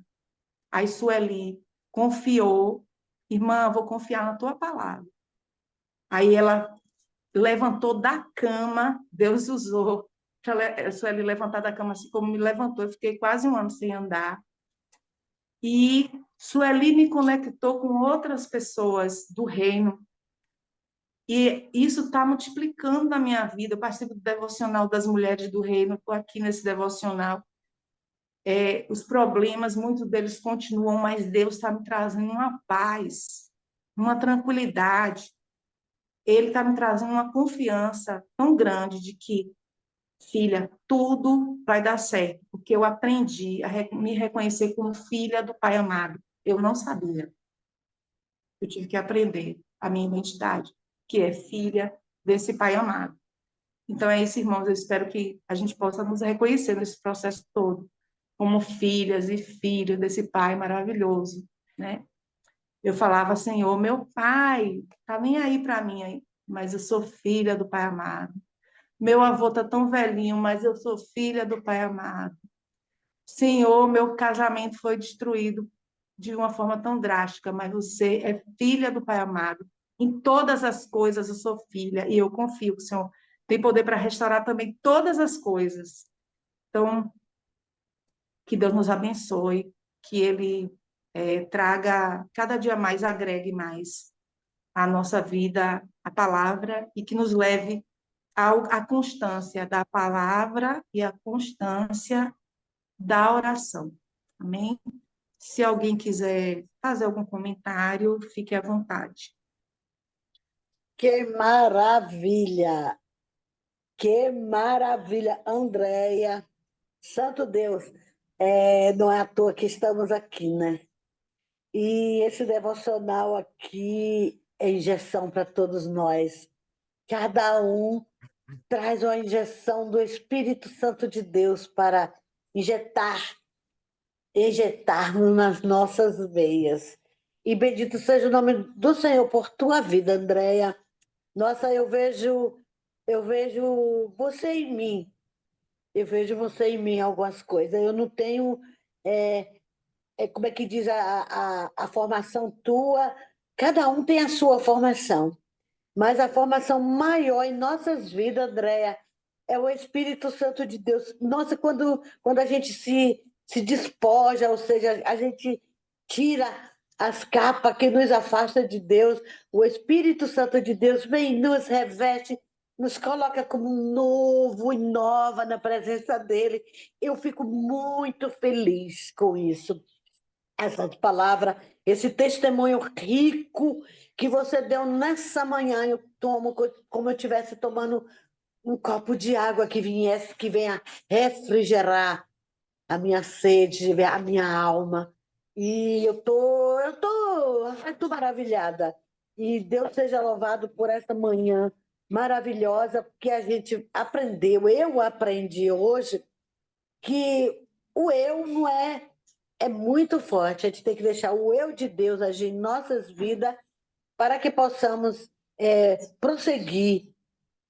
Aí Sueli confiou, irmã, vou confiar na tua palavra. Aí ela levantou da cama, Deus usou a Sueli levantar da cama assim como me levantou. Eu fiquei quase um ano sem andar. E Sueli me conectou com outras pessoas do reino. E isso está multiplicando na minha vida. Eu participo do devocional das mulheres do reino, estou aqui nesse devocional. Os problemas, muitos deles continuam, mas Deus está me trazendo uma paz, uma tranquilidade. Ele está me trazendo uma confiança tão grande de que, filha, tudo vai dar certo, porque eu aprendi a me reconhecer como filha do Pai amado. Eu não sabia. Eu tive que aprender a minha identidade, que é filha desse Pai amado. Então é isso, irmãos. Eu espero que a gente possa nos reconhecer nesse processo todo, como filhas e filhos desse Pai maravilhoso, né? Eu falava, Senhor, meu Pai, tá nem aí para mim, mas eu sou filha do Pai amado. Meu avô tá tão velhinho, mas eu sou filha do Pai amado. Senhor, meu casamento foi destruído de uma forma tão drástica, mas você é filha do Pai amado. Em todas as coisas eu sou filha e eu confio que o Senhor tem poder para restaurar também todas as coisas. Então, que Deus nos abençoe, que Ele traga cada dia mais, agregue mais à nossa vida a palavra e que nos leve à constância da palavra e à constância da oração. Amém? Se alguém quiser fazer algum comentário, fique à vontade. Que maravilha! Que maravilha, Andréia. Santo Deus, não é à toa que estamos aqui, né? E esse devocional aqui é injeção para todos nós. Cada um traz uma injeção do Espírito Santo de Deus para injetarmos nas nossas veias. E bendito seja o nome do Senhor por tua vida, Andréia. Nossa, eu vejo você em mim. Eu vejo você em mim em algumas coisas. Eu não tenho, é, como é que diz a formação tua? Cada um tem a sua formação. Mas a formação maior em nossas vidas, Andréia, é o Espírito Santo de Deus. Nossa, quando a gente se despoja, ou seja, a gente tira as capas que nos afasta de Deus, o Espírito Santo de Deus vem, nos reveste, nos coloca como um novo e nova na presença dele. Eu fico muito feliz com isso, essas palavras, esse testemunho rico que você deu nessa manhã. Eu tomo como eu estivesse tomando um copo de água que venha refrigerar a minha sede, a minha alma. E eu tô maravilhada. E Deus seja louvado por essa manhã maravilhosa, porque a gente aprendeu, eu aprendi hoje que o eu não é muito forte. A gente tem que deixar o eu de Deus agir em nossas vidas para que possamos prosseguir.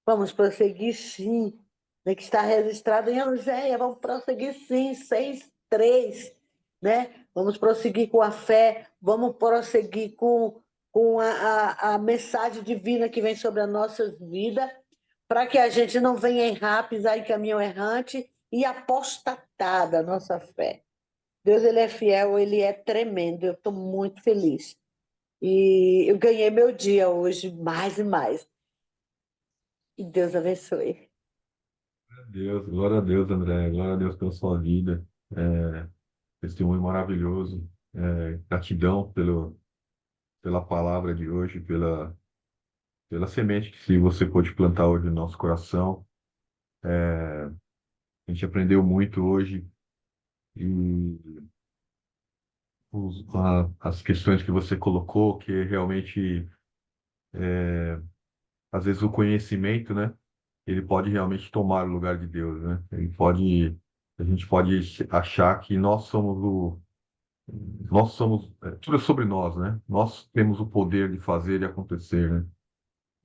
Vamos prosseguir, sim, né, que está registrado em Eugéia. Vamos prosseguir, sim, 6:3, né? Vamos prosseguir com a fé, vamos prosseguir com a mensagem divina que vem sobre as nossas vidas, para que a gente não venha errar, pisar em caminho errante e apostatar da nossa fé. Deus, ele é fiel, ele é tremendo. Eu estou muito feliz. E eu ganhei meu dia hoje, mais e mais. E Deus abençoe. Glória a Deus, André, glória a Deus pela sua vida. Testemunho maravilhoso. Gratidão pela palavra de hoje, pela semente que você pôde plantar hoje no nosso coração. A gente aprendeu muito hoje e as questões que você colocou, que realmente, às vezes, o conhecimento, né? Ele pode realmente tomar o lugar de Deus, né? A gente pode achar que tudo é sobre nós, né? Nós temos o poder de fazer e acontecer, né?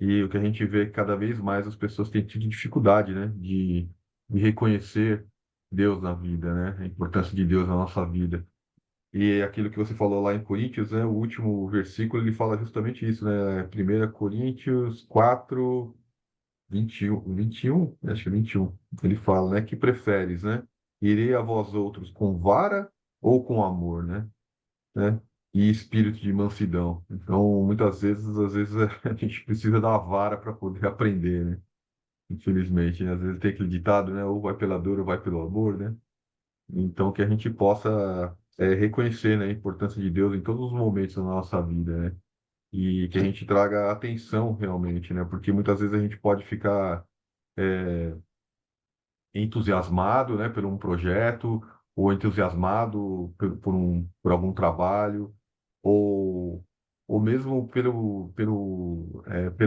E o que a gente vê cada vez mais as pessoas têm tido dificuldade, né? De reconhecer Deus na vida, né? A importância de Deus na nossa vida. E aquilo que você falou lá em Coríntios, né? O último versículo, ele fala justamente isso, né? 1 Coríntios 4, 21, acho que é 21. Ele fala, né? Que preferes, né? Irei a vós outros com vara ou com amor, né? E espírito de mansidão. Então, às vezes a gente precisa da vara para poder aprender, né? Infelizmente, né? Às vezes tem aquele ditado, né? Ou vai pela dor ou vai pelo amor, né? Então, que a gente possa reconhecer, né, a importância de Deus em todos os momentos da nossa vida, né? E que a gente traga atenção realmente, né? Porque muitas vezes a gente pode ficar entusiasmado, né, por um projeto, ou entusiasmado por algum trabalho, ou, ou mesmo pelo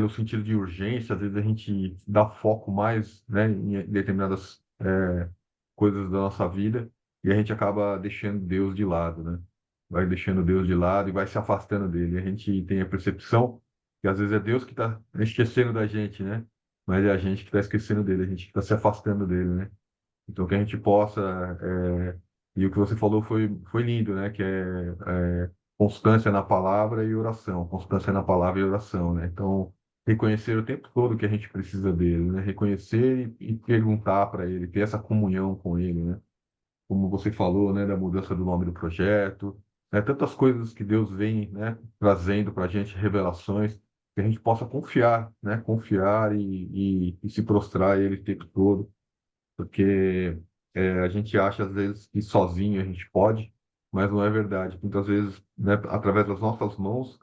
sentido de urgência. Às vezes a gente dá foco mais, né, em determinadas coisas da nossa vida e a gente acaba deixando Deus de lado, né? Vai deixando Deus de lado e vai se afastando dele. A gente tem a percepção que às vezes é Deus que está esquecendo da gente, né? Mas é a gente que está esquecendo dele, a gente que está se afastando dele, né? Então, que a gente possa E o que você falou foi lindo, né? Que constância na palavra e oração, constância na palavra e oração, né? Então, reconhecer o tempo todo que a gente precisa dele, né? Reconhecer e perguntar para ele, ter essa comunhão com ele, né? Como você falou, né? Da mudança do nome do projeto, né? Tantas coisas que Deus vem, né? Trazendo para a gente, revelações, que a gente possa confiar, né? Confiar e se prostrar a ele o tempo todo, porque a gente acha às vezes que sozinho a gente pode, mas não é verdade. Muitas vezes, né, através das nossas mãos,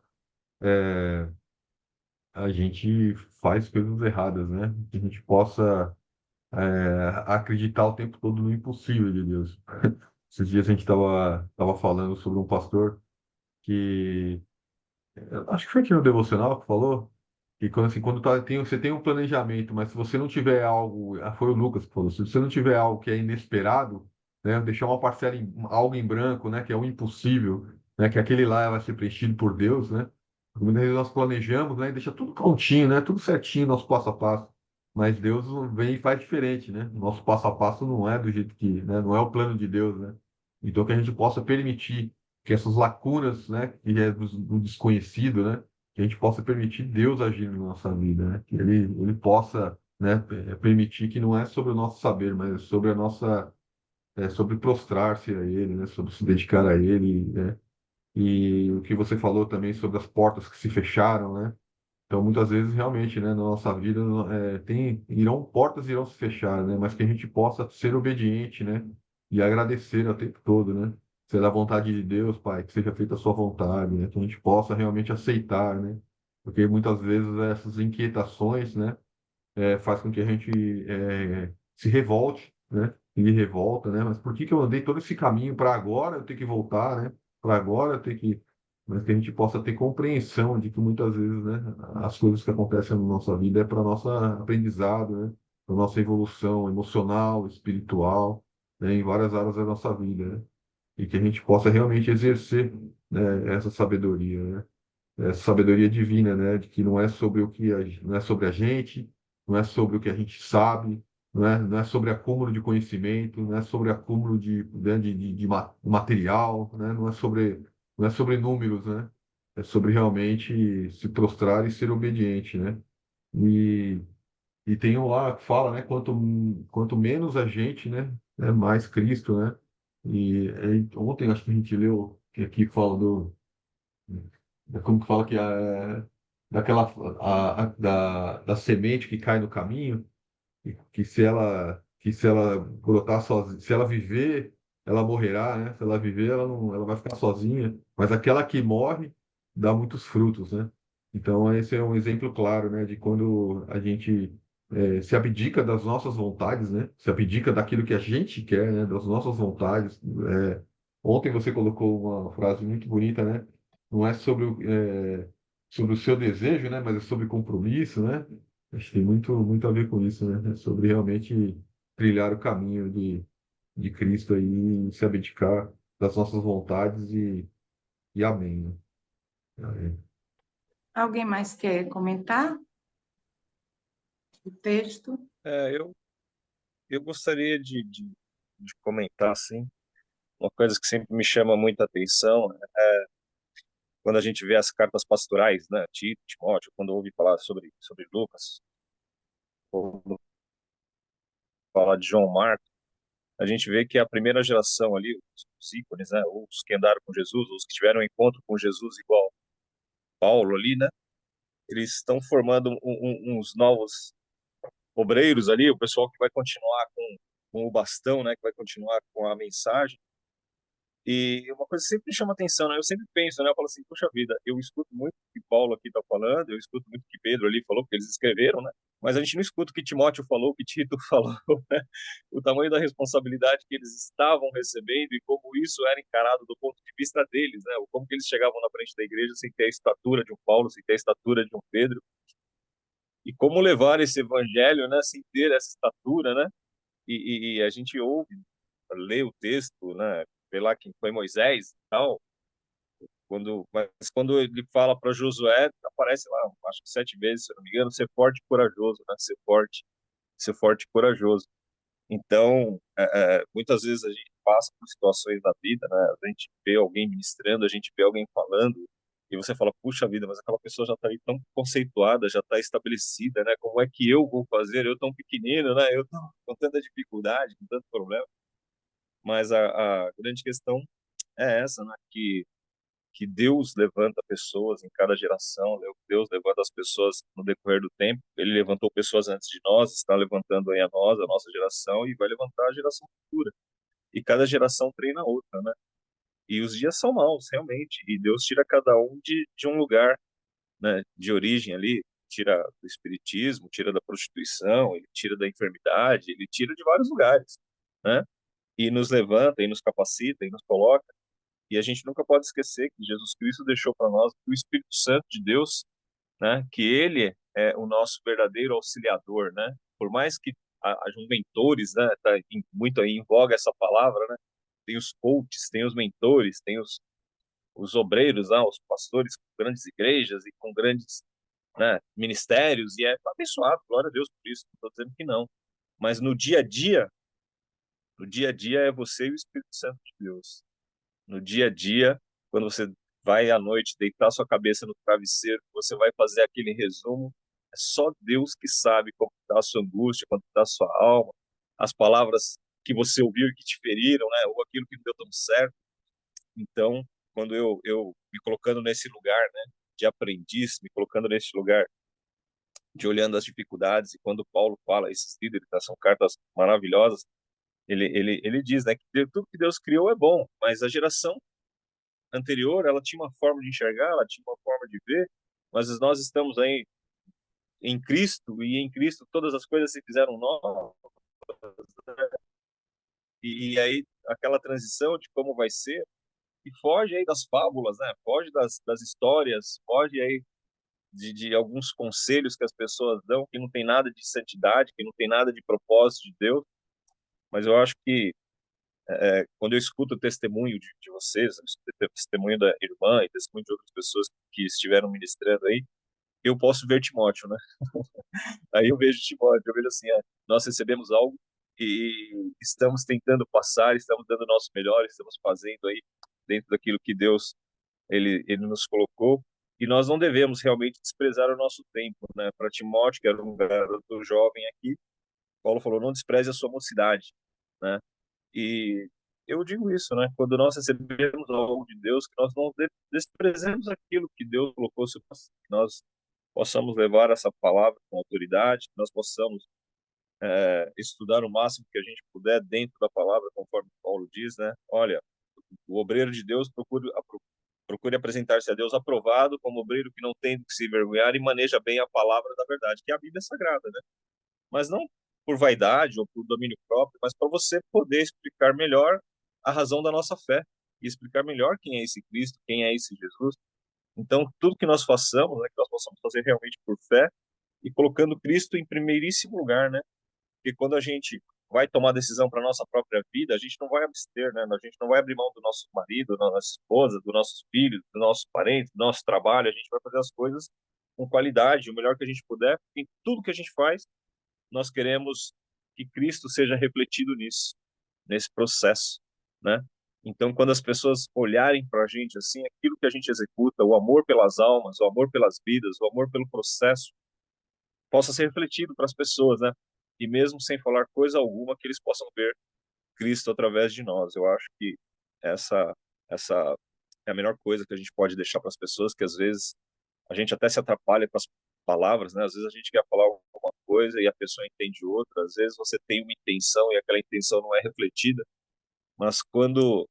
a gente faz coisas erradas, né? Que a gente possa acreditar o tempo todo no impossível de Deus. Esses dias a gente estava falando sobre um pastor que acho que foi aqui no Devocional que falou que quando, assim, você tem um planejamento, mas se você não tiver algo, foi o Lucas que falou, se você não tiver algo que é inesperado, né, deixar uma parcela, algo em branco, né, que é o impossível, né, que aquele lá vai ser preenchido por Deus, né? Muitas vezes nós planejamos, né, e deixa tudo prontinho, né, tudo certinho, nosso passo a passo. Mas Deus vem e faz diferente, né? Nosso passo a passo não é do jeito que, né, não é o plano de Deus, né? Então que a gente possa permitir que essas lacunas, né, que é do desconhecido, né, que a gente possa permitir Deus agir na nossa vida, né, que ele possa, né, permitir que não é sobre o nosso saber, mas é sobre a nossa, sobre prostrar-se a Ele, né, sobre se dedicar a Ele, né, e o que você falou também sobre as portas que se fecharam, né, então, muitas vezes, realmente, né, na nossa vida, portas irão se fechar, né, mas que a gente possa ser obediente, né, e agradecer o tempo todo, né, ser a vontade de Deus, Pai, que seja feita a sua vontade, né, que a gente possa realmente aceitar, né, porque muitas vezes essas inquietações, né, faz com que a gente se revolte, né? E revolta, né? Mas por que que eu andei todo esse caminho para agora eu ter que voltar, né? Para agora eu ter que. Mas que a gente possa ter compreensão de que muitas vezes, né, as coisas que acontecem na nossa vida é para nossa aprendizado, né? Para nossa evolução emocional, espiritual, né? Em várias áreas da nossa vida, né? E que a gente possa realmente exercer, né, essa sabedoria, né? Essa sabedoria divina, né? De que não é sobre não é sobre a gente, não é sobre o que a gente sabe, não é sobre acúmulo de conhecimento, não é sobre acúmulo de material, né? Não é sobre números, né? É sobre realmente se prostrar e ser obediente, né? E, e tem um lá que fala, né? Quanto menos a gente, né? É mais Cristo, né? Ontem acho que a gente leu que aqui fala como que fala que daquela da semente que cai no caminho, que se ela brotar sozinha, se ela viver, ela morrerá, né? Se ela viver, ela não, ela vai ficar sozinha, mas aquela que morre dá muitos frutos, né? Então esse é um exemplo claro, né, de quando a gente se abdica das nossas vontades, né? Se abdica daquilo que a gente quer, né? Das nossas vontades. Ontem você colocou uma frase muito bonita, né? Não é sobre o seu desejo, né? Mas é sobre compromisso, né? Acho que tem muito a ver com isso, né? É sobre realmente trilhar o caminho de Cristo aí e se abdicar das nossas vontades e amém, né? Amém. Alguém mais quer comentar o texto? Eu gostaria de comentar, assim, uma coisa que sempre me chama muita atenção, quando a gente vê as cartas pastorais, né, Tito, Timóteo, quando ouve falar sobre Lucas, ou falar de João Marcos, a gente vê que a primeira geração ali, os ícones, né, os que andaram com Jesus, os que tiveram um encontro com Jesus igual Paulo ali, né, eles estão formando uns novos obreiros ali, o pessoal que vai continuar com o bastão, né, que vai continuar com a mensagem. E uma coisa que sempre me chama atenção, né? Eu sempre penso, né? Eu falo assim, puxa vida, eu escuto muito o que Paulo aqui está falando, eu escuto muito o que Pedro ali falou, porque eles escreveram, né? Mas a gente não escuta o que Timóteo falou, o que Tito falou, né? O tamanho da responsabilidade que eles estavam recebendo e como isso era encarado do ponto de vista deles, né? Como que eles chegavam na frente da igreja sem ter a estatura de um Paulo, sem ter a estatura de um Pedro, e como levar esse evangelho, né? Sem ter essa estatura, né? E a gente ouve, lê o texto, né? Vê lá quem foi Moisés e tal, mas quando ele fala para Josué, aparece lá, acho que 7 vezes, se eu não me engano, ser forte e corajoso, né? Ser forte e corajoso. Então, muitas vezes a gente passa por situações da vida, né? A gente vê alguém ministrando, a gente vê alguém falando, e você fala, puxa vida, mas aquela pessoa já está aí tão conceituada, já está estabelecida, né? Como é que eu vou fazer? Eu tão pequenino, né? Eu tão, com tanta dificuldade, com tanto problema. Mas a grande questão é essa, né? Que Deus levanta pessoas em cada geração, Deus levanta as pessoas no decorrer do tempo. Ele levantou pessoas antes de nós, está levantando aí a nós, a nossa geração, e vai levantar a geração futura. E cada geração treina a outra, né? E os dias são maus, realmente. E Deus tira cada um de um lugar, né, de origem ali, tira do espiritismo, tira da prostituição, ele tira da enfermidade, ele tira de vários lugares, né? E nos levanta, e nos capacita, e nos coloca. E a gente nunca pode esquecer que Jesus Cristo deixou para nós o Espírito Santo de Deus, né? Que ele é o nosso verdadeiro auxiliador, né? Por mais que hajam mentores, né? Tá muito aí em voga essa palavra, né? Tem os coaches, tem os mentores, tem os obreiros, os pastores com grandes igrejas e com grandes, né, ministérios, e é abençoado, glória a Deus por isso, não estou dizendo que não. Mas no dia a dia é você e o Espírito Santo de Deus. No dia a dia, quando você vai à noite deitar sua cabeça no travesseiro, você vai fazer aquele resumo, é só Deus que sabe como está a sua angústia, como está a sua alma, as palavras que você ouviu e que te feriram, né, ou aquilo que não deu tão certo. Então, quando eu me colocando nesse lugar, né, de aprendiz, me colocando nesse lugar de olhando as dificuldades, e quando Paulo fala esses líderes, tá, são cartas maravilhosas, ele diz, né, que tudo que Deus criou é bom, mas a geração anterior, ela tinha uma forma de enxergar, ela tinha uma forma de ver, mas nós estamos aí em Cristo, e em Cristo todas as coisas se fizeram novas, e aí aquela transição de como vai ser, e foge aí das fábulas, né? Foge das histórias, foge aí de alguns conselhos que as pessoas dão, que não tem nada de santidade, que não tem nada de propósito de Deus. Mas eu acho que quando eu escuto o testemunho de vocês, o testemunho da irmã e testemunho de outras pessoas que estiveram ministrando aí, eu posso ver Timóteo, né? Aí eu vejo Timóteo, eu vejo assim, nós recebemos algo e estamos tentando passar, estamos dando o nosso melhor, estamos fazendo aí dentro daquilo que Deus ele nos colocou, e nós não devemos realmente desprezar o nosso tempo, né? Para Timóteo, que era um garoto jovem aqui, Paulo falou, não despreze a sua mocidade, né? E eu digo isso, né? Quando nós recebemos algo de Deus, que nós não desprezemos aquilo que Deus colocou sobre nós, que nós possamos levar essa palavra com autoridade, que nós possamos estudar o máximo que a gente puder dentro da palavra, conforme Paulo diz, né? Olha, o obreiro de Deus procure apresentar-se a Deus aprovado, como obreiro que não tem do que se envergonhar e maneja bem a palavra da verdade, que é a Bíblia Sagrada, né? Mas não por vaidade ou por domínio próprio, mas para você poder explicar melhor a razão da nossa fé e explicar melhor quem é esse Cristo, quem é esse Jesus. Então, tudo que nós façamos, né, que nós possamos fazer realmente por fé e colocando Cristo em primeiríssimo lugar, né? Porque quando a gente vai tomar decisão para nossa própria vida, a gente não vai abster, né? A gente não vai abrir mão do nosso marido, da nossa esposa, dos nossos filhos, dos nossos parentes, do nosso trabalho. A gente vai fazer as coisas com qualidade, o melhor que a gente puder. Em tudo que a gente faz, nós queremos que Cristo seja refletido nisso, nesse processo, né? Então, quando as pessoas olharem para a gente assim, aquilo que a gente executa, o amor pelas almas, o amor pelas vidas, o amor pelo processo, possa ser refletido para as pessoas, né? E mesmo sem falar coisa alguma, que eles possam ver Cristo através de nós. Eu acho que essa essa é a melhor coisa que a gente pode deixar para as pessoas, que às vezes a gente até se atrapalha com as palavras, né? Às vezes a gente quer falar alguma coisa e a pessoa entende outra. Às vezes você tem uma intenção e aquela intenção não é refletida. Mas quando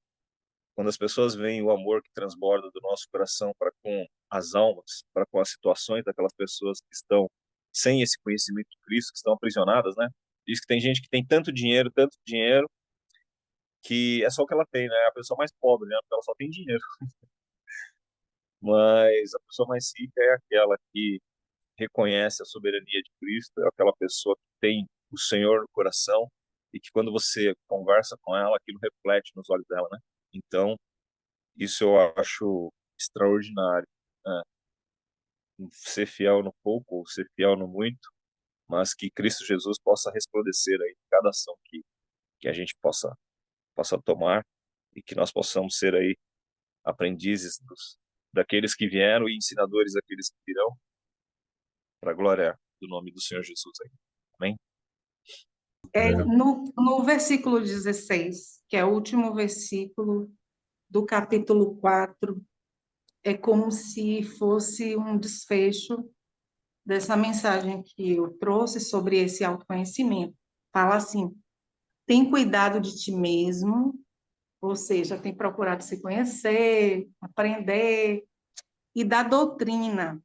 as pessoas veem o amor que transborda do nosso coração para com as almas, para com as situações daquelas pessoas que estão sem esse conhecimento de Cristo, que estão aprisionadas, né? Diz que tem gente que tem tanto dinheiro, que é só o que ela tem, né? É a pessoa mais pobre, né? Porque ela só tem dinheiro. Mas a pessoa mais rica é aquela que reconhece a soberania de Cristo, é aquela pessoa que tem o Senhor no coração e que quando você conversa com ela, aquilo reflete nos olhos dela, né? Então, isso eu acho extraordinário, né? Ser fiel no pouco ou ser fiel no muito, mas que Cristo Jesus possa resplandecer aí em cada ação que a gente possa possa tomar e que nós possamos ser aí aprendizes daqueles que vieram e ensinadores daqueles que virão, para a glória do nome do Senhor Jesus aí. Amém? No versículo 16, que é o último versículo do capítulo 4, é como se fosse um desfecho dessa mensagem que eu trouxe sobre esse autoconhecimento. Fala assim: tem cuidado de ti mesmo, ou seja, tem procurado se conhecer, aprender, e da doutrina.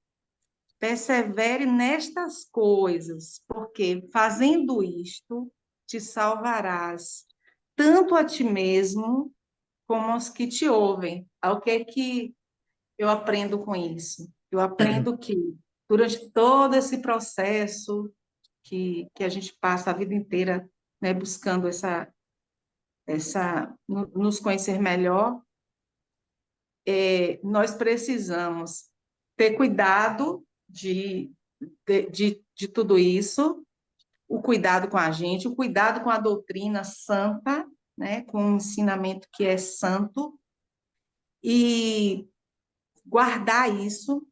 Persevere nestas coisas, porque fazendo isto, te salvarás, tanto a ti mesmo, como aos que te ouvem. O que é que eu aprendo com isso? Eu aprendo que, durante todo esse processo que a gente passa a vida inteira, né, buscando nos conhecer melhor, nós precisamos ter cuidado de tudo isso, o cuidado com a gente, o cuidado com a doutrina santa, né, com o ensinamento que é santo, e guardar isso.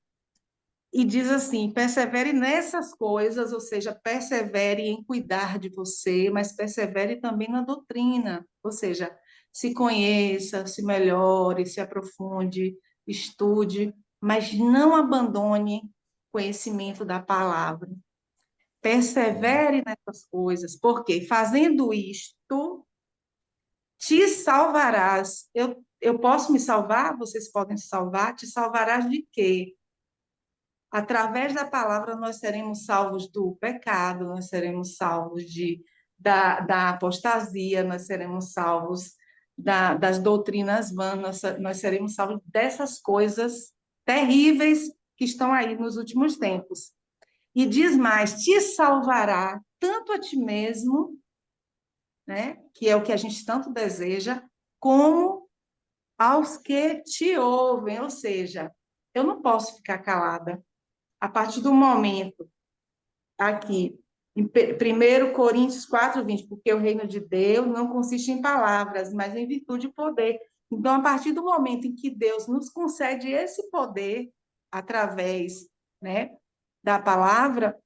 E diz assim: persevere nessas coisas, ou seja, persevere em cuidar de você, mas persevere também na doutrina, ou seja, se conheça, se melhore, se aprofunde, estude, mas não abandone o conhecimento da palavra. Persevere nessas coisas, porque fazendo isto, te salvarás. Eu posso me salvar? Vocês podem se salvar? Te salvarás de quê? Através da palavra, nós seremos salvos do pecado, nós seremos salvos da apostasia, nós seremos salvos das doutrinas vãs, nós seremos salvos dessas coisas terríveis que estão aí nos últimos tempos. E diz mais: te salvará tanto a ti mesmo, né, que é o que a gente tanto deseja, como aos que te ouvem. Ou seja, eu não posso ficar calada. A partir do momento, aqui, em 1 Coríntios 4:20, porque o reino de Deus não consiste em palavras, mas em virtude e poder. Então, a partir do momento em que Deus nos concede esse poder, através, né, da palavra,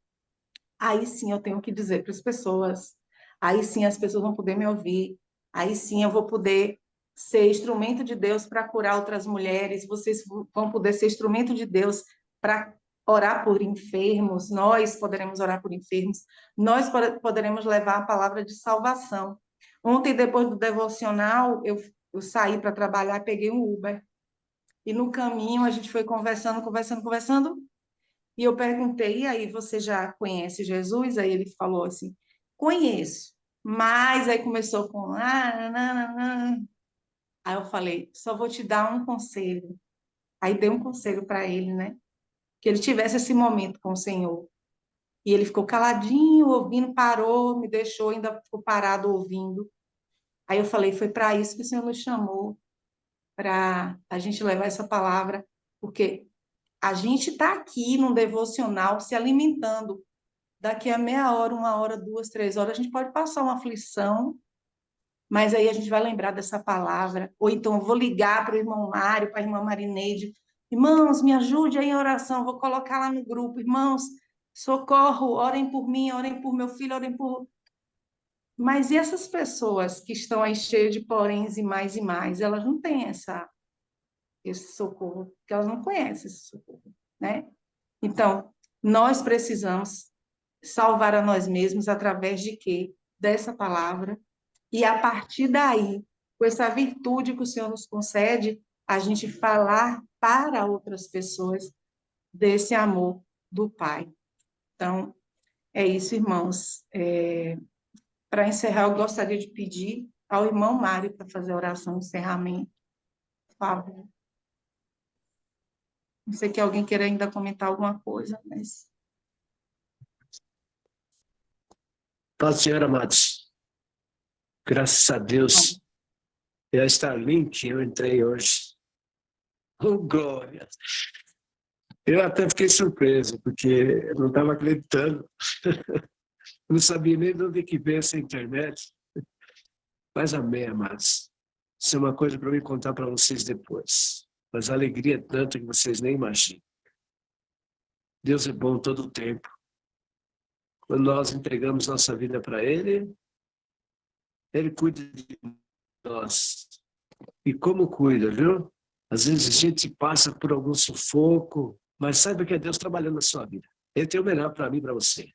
aí sim eu tenho que dizer para as pessoas, aí sim as pessoas vão poder me ouvir, aí sim eu vou poder ser instrumento de Deus para curar outras mulheres, vocês vão poder ser instrumento de Deus para orar por enfermos, nós poderemos orar por enfermos, nós poderemos levar a palavra de salvação. Ontem, depois do devocional, eu saí para trabalhar, peguei um Uber, e no caminho a gente foi conversando, e eu perguntei: e aí, você já conhece Jesus? Aí ele falou assim: conheço. Mas aí começou com Aí eu falei: só vou te dar um conselho. Aí dei um conselho para ele, né? Que ele tivesse esse momento com o Senhor. E ele ficou caladinho, ouvindo, parou, me deixou, ainda ficou parado ouvindo. Aí eu falei: foi para isso que o Senhor nos chamou, para a gente levar essa palavra, porque a gente está aqui num devocional se alimentando. Daqui a meia hora, 1 hora, 2, 3 horas, a gente pode passar uma aflição, mas aí a gente vai lembrar dessa palavra. Ou então eu vou ligar para o irmão Mário, para a irmã Marineide: irmãos, me ajude aí em oração, vou colocar lá no grupo: irmãos, socorro, orem por mim, orem por meu filho, orem por... Mas e essas pessoas que estão aí cheias de poréns e mais, elas não têm esse socorro, porque elas não conhecem esse socorro, né? Então, nós precisamos salvar a nós mesmos através de quê? Dessa palavra. E a partir daí, com essa virtude que o Senhor nos concede, a gente falar para outras pessoas desse amor do Pai. Então, é isso, irmãos. Para encerrar, eu gostaria de pedir ao irmão Mário para fazer a oração de encerramento. Por favor. Não sei que alguém queira ainda comentar alguma coisa, mas... Paz do Senhor, amados. Graças a Deus. Já está link, eu entrei hoje. Oh, glória! Eu até fiquei surpreso, porque eu não estava acreditando. Eu não sabia nem de onde que veio essa internet. Mas amém, amados. Isso é uma coisa para eu contar para vocês depois. Mas a alegria é tanta que vocês nem imaginam. Deus é bom todo o tempo. Quando nós entregamos nossa vida para Ele, Ele cuida de nós. E como cuida, viu? Às vezes a gente passa por algum sufoco, mas saiba que é Deus trabalhando na sua vida. Ele tem o melhor para mim e para você.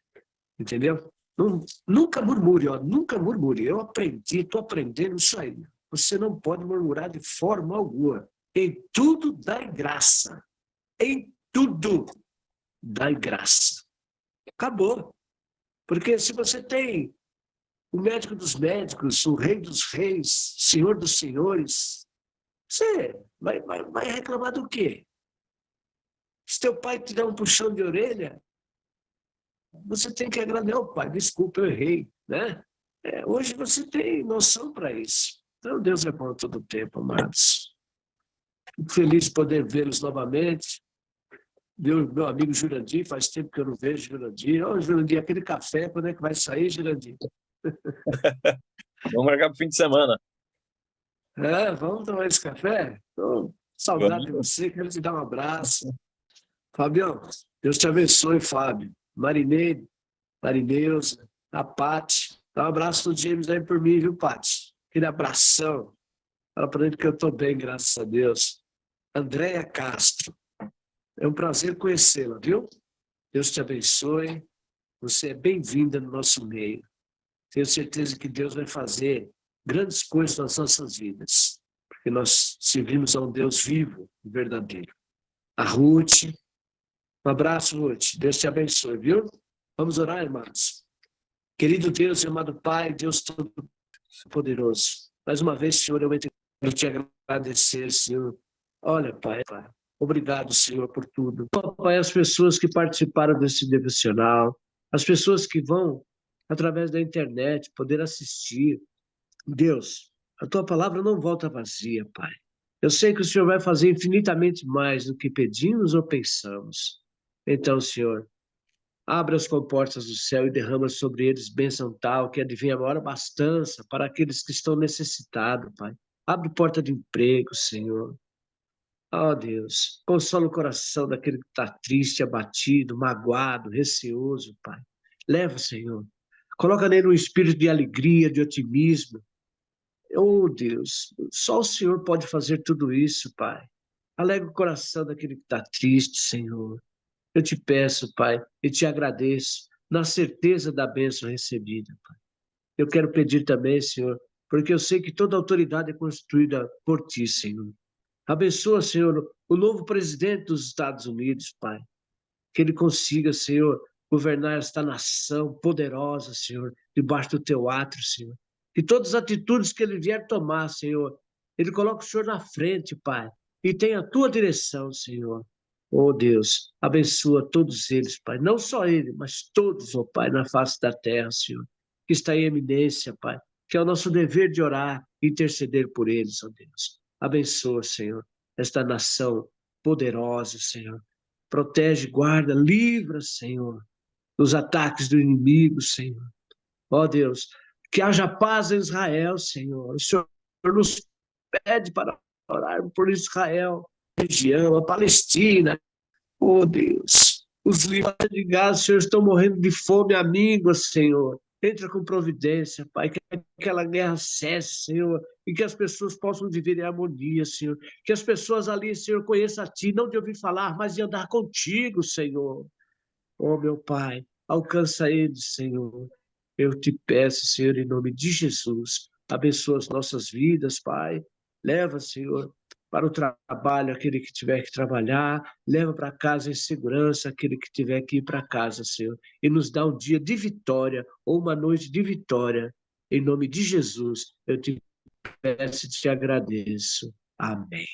Entendeu? Nunca murmure, ó, nunca murmure. Eu aprendi, estou aprendendo isso aí. Você não pode murmurar de forma alguma. Em tudo dai graça. Em tudo dai graça. Acabou. Porque se você tem o médico dos médicos, o rei dos reis, senhor dos senhores, você vai reclamar do quê? Se teu pai te dá um puxão de orelha, você tem que agradecer ao pai. Desculpa, eu errei, né? Hoje você tem noção para isso. Então, Deus é bom todo o tempo, amados. Fico feliz de poder vê-los novamente. Meu amigo Jurandir, faz tempo que eu não vejo Jurandir. Ô, Jurandir, aquele café, quando é que vai sair, Jurandir? Vamos marcar pro fim de semana. Vamos tomar esse café? Tô saudade de você, quero te dar um abraço. Fabião, Deus te abençoe, Fábio. Marinei, Marineuza, a Pati. Dá um abraço do James aí por mim, viu, Pati? Aquele abração. Fala para ele que eu estou bem, graças a Deus. Andréia Castro. É um prazer conhecê-la, viu? Deus te abençoe. Você é bem-vinda no nosso meio. Tenho certeza que Deus vai fazer grandes coisas nas nossas vidas, porque nós servimos a um Deus vivo e verdadeiro. A Ruth, um abraço, Ruth. Deus te abençoe, viu? Vamos orar, irmãos. Querido Deus e amado Pai, Deus Todo-Poderoso, mais uma vez, Senhor, eu quero te agradecer, Senhor. Olha, Pai, obrigado, Senhor, por tudo. Pai, as pessoas que participaram desse devocional, as pessoas que vão, através da internet, poder assistir. Deus, a tua palavra não volta vazia, Pai. Eu sei que o Senhor vai fazer infinitamente mais do que pedimos ou pensamos. Então, Senhor, abre as comportas do céu e derrama sobre eles bênção tal que adivinha a maior abastança para aqueles que estão necessitados, Pai. Abre porta de emprego, Senhor. Oh, Deus, consola o coração daquele que está triste, abatido, magoado, receoso, Pai. Leva, Senhor. Coloca nele um espírito de alegria, de otimismo. Oh, Deus, só o Senhor pode fazer tudo isso, Pai. Alegra o coração daquele que está triste, Senhor. Eu te peço, Pai, e te agradeço na certeza da bênção recebida, Pai. Eu quero pedir também, Senhor, porque eu sei que toda autoridade é constituída por ti, Senhor. Abençoa, Senhor, o novo presidente dos Estados Unidos, Pai. Que ele consiga, Senhor, governar esta nação poderosa, Senhor, debaixo do teu átrio, Senhor. Que todas as atitudes que ele vier tomar, Senhor, ele coloque o Senhor na frente, Pai, e tenha a tua direção, Senhor. Oh, Deus, abençoa todos eles, Pai. Não só ele, mas todos, oh Pai, na face da terra, Senhor, que está em eminência, Pai, que é o nosso dever de orar e interceder por eles, oh Deus. Abençoa, Senhor, esta nação poderosa, Senhor. Protege, guarda, livra, Senhor, dos ataques do inimigo, Senhor. Ó Deus, que haja paz em Israel, Senhor. O Senhor nos pede para orar por Israel, região, a Palestina. Ó Deus, os livros de Gaza, Senhor, estão morrendo de fome, amigos, Senhor. Entra com providência, Pai, que aquela guerra cesse, Senhor, e que as pessoas possam viver em harmonia, Senhor. Que as pessoas ali, Senhor, conheçam a Ti, não de ouvir falar, mas de andar contigo, Senhor. Oh, meu Pai, alcança eles, Senhor. Eu te peço, Senhor, em nome de Jesus, abençoa as nossas vidas, Pai. Leva, Senhor, para o trabalho aquele que tiver que trabalhar, leva para casa em segurança aquele que tiver que ir para casa, Senhor, e nos dá um dia de vitória ou uma noite de vitória. Em nome de Jesus, eu te peço e te agradeço. Amém.